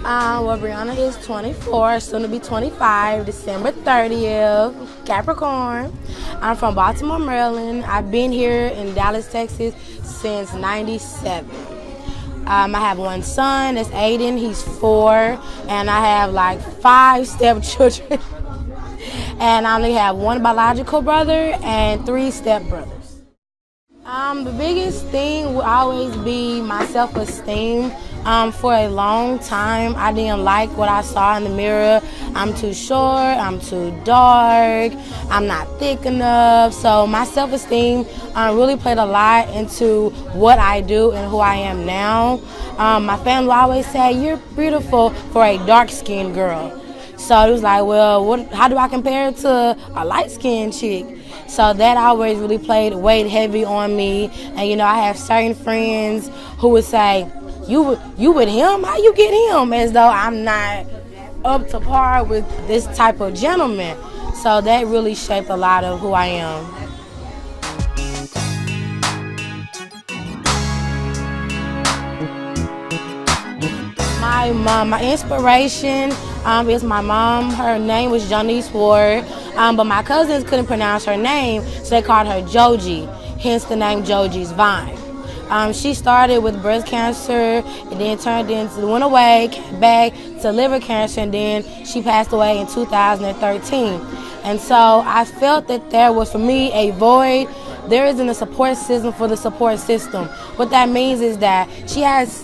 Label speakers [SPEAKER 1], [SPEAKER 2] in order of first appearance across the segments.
[SPEAKER 1] Well, Breayona is 24, soon to be 25, December 30th, Capricorn. I'm from Baltimore, Maryland. I've been here in Dallas, Texas since '97. I have one son, that's Aiden, he's 4, and I have like 5 stepchildren. And I only have one biological brother and 3 stepbrothers. The biggest thing will always be my self-esteem. For a long time, I didn't like what I saw in the mirror. I'm too short, I'm too dark, I'm not thick enough. So my self-esteem really played a lot into what I do and who I am now. My family will always say, you're beautiful for a dark-skinned girl. So it was like, well, how do I compare it to a light-skinned chick? So that always really weighed heavy on me. And you know, I have certain friends who would say, you with him? How you get him? As though I'm not up to par with this type of gentleman. So that really shaped a lot of who I am. My mom, my inspiration is my mom. Her name was JoGis Ward, but my cousins couldn't pronounce her name, so they called her Joji, hence the name JoGis Vine. She started with breast cancer, and then went away, came back to liver cancer, and then she passed away in 2013. And so I felt that there was, for me, a void. There isn't a support system for the support system. What that means is that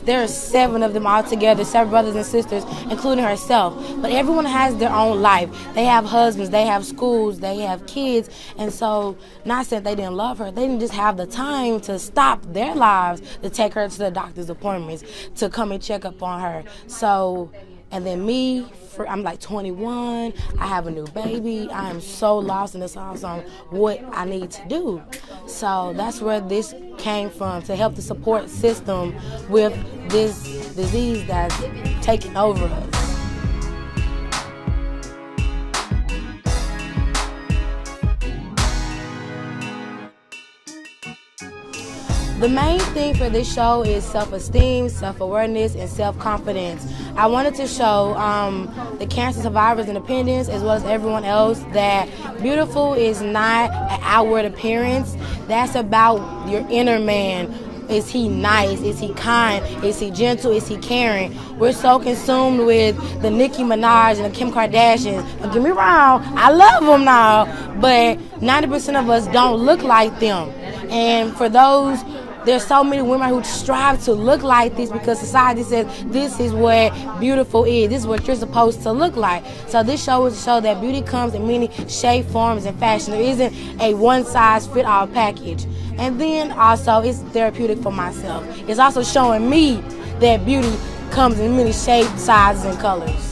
[SPEAKER 1] there are 7 of them all together, 7 brothers and sisters, including herself. But everyone has their own life. They have husbands, they have schools, they have kids. And so, not saying they didn't love her, they didn't just have the time to stop their lives to take her to the doctor's appointments, to come and check up on her. So, and then me, I'm like 21, I have a new baby, I am so lost in the sauce on what I need to do. So that's where this came from, to help the support system with this disease that's taking over us. The main thing for this show is self-esteem, self-awareness, and self-confidence. I wanted to show the cancer survivors independence, as well as everyone else, that beautiful is not an outward appearance. That's about your inner man. Is he nice? Is he kind? Is he gentle? Is he caring? We're so consumed with the Nicki Minaj and the Kim Kardashians. Don't get me wrong, I love them now, but 90% of us don't look like them. And for those, there's so many women who strive to look like this because society says this is what beautiful is. This is what you're supposed to look like. So this show is to show that beauty comes in many shapes, forms, and fashion. There isn't a one-size-fit-all package. And then also, it's therapeutic for myself. It's also showing me that beauty comes in many shapes, sizes, and colors.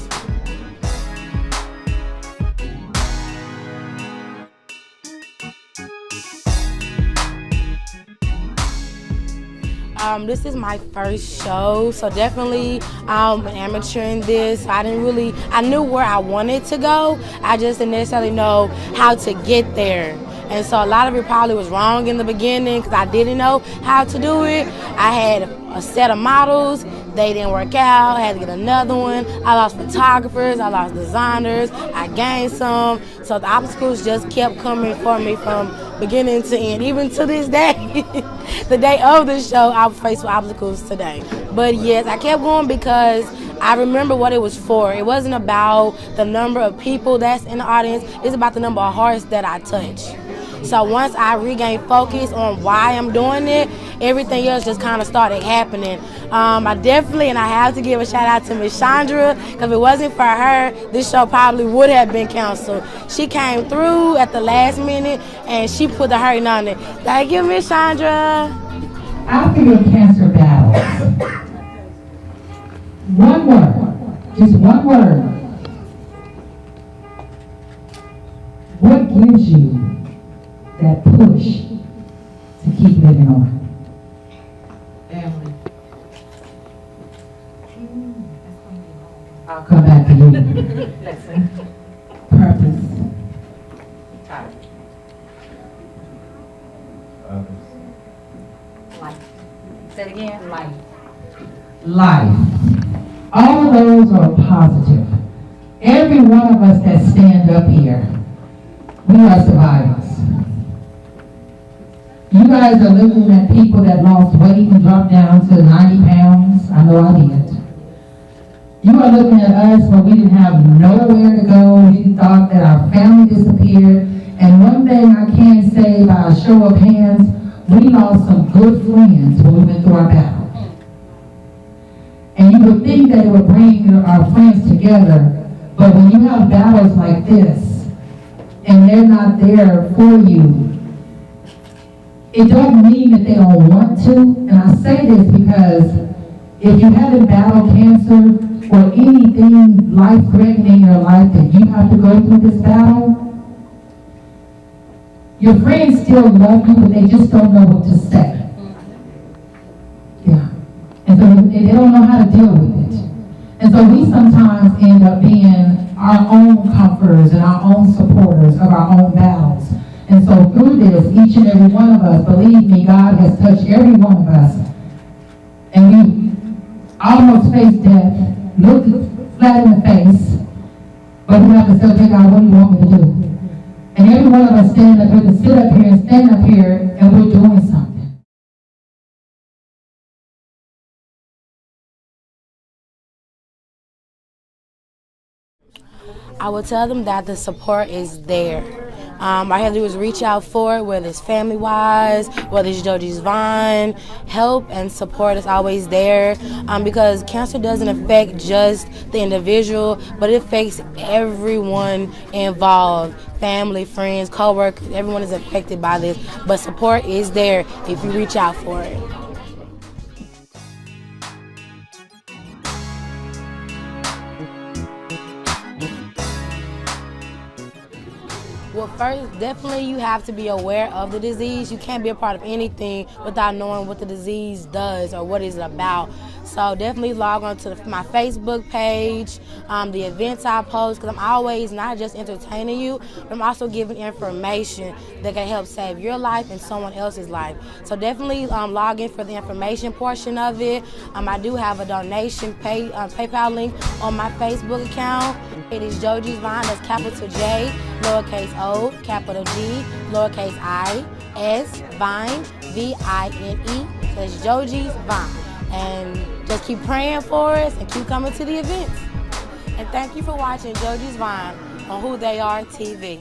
[SPEAKER 1] This is my first show, so definitely an amateur in this. I knew where I wanted to go. I just didn't necessarily know how to get there. And so a lot of it probably was wrong in the beginning because I didn't know how to do it. I had a set of models. They didn't work out. I had to get another one. I lost photographers. I lost designers. I gained some. So the obstacles just kept coming for me from beginning to end. Even to this day, the day of the show, I was faced with obstacles today. But yes, I kept going because I remember what it was for. It wasn't about the number of people that's in the audience. It's about the number of hearts that I touch. So once I regained focus on why I'm doing it, everything else just kind of started happening. And I have to give a shout out to Miss Chandra, because if it wasn't for her, this show probably would have been canceled. She came through at the last minute and she put the hurting on it. Thank you, Miss Chandra.
[SPEAKER 2] After your cancer battle, one word, just one word. What gives you that push to keep living on? Family. I'll come back to you. Listen. Purpose. Time. Life. Say it again. Life. Life. All of those are positive. Every one of us that stand up here, we are survivors. You guys are looking at people that lost weight and dropped down to 90 pounds. I know I did. You are looking at us when we didn't have nowhere to go. We thought that our family disappeared. And one thing I can say by a show of hands, we lost some good friends when we went through our battle. And you would think that it would bring our friends together, but when you have battles like this, and they're not there for you, it don't mean that they don't want to. And I say this because if you haven't battled cancer or anything life-threatening in your life that you have to go through this battle, your friends still love you, but they just don't know what to say. Yeah. And so they don't know how to deal with it. And so we sometimes end up being our own comforters and our own supporters of our own battles. And so through this, each and every one of us, believe me, God has touched every one of us. And we almost faced death, looked flat in the face, but we have to say, okay, God, what do you want me to do? And every one of us stand up here to sit up here and stand up here, and we're doing something.
[SPEAKER 1] I will tell them that the support is there. All I have to do is reach out for it, whether it's family-wise, whether it's JoGis Vine. Help and support is always there, because cancer doesn't affect just the individual, but it affects everyone involved. Family, friends, co-workers, everyone is affected by this, but support is there if you reach out for it. Well, first, definitely you have to be aware of the disease. You can't be a part of anything without knowing what the disease does or what it's about. So definitely log on to my Facebook page, the events I post, because I'm always not just entertaining you, but I'm also giving information that can help save your life and someone else's life. So definitely log in for the information portion of it. I do have a donation PayPal link on my Facebook account. It is JoGis Vine, that's capital J, lowercase O, capital G, lowercase I, S, Vine, V-I-N-E. So that's JoGis Vine. And just keep praying for us and keep coming to the events. And thank you for watching JoGis Vine on Who They Are TV.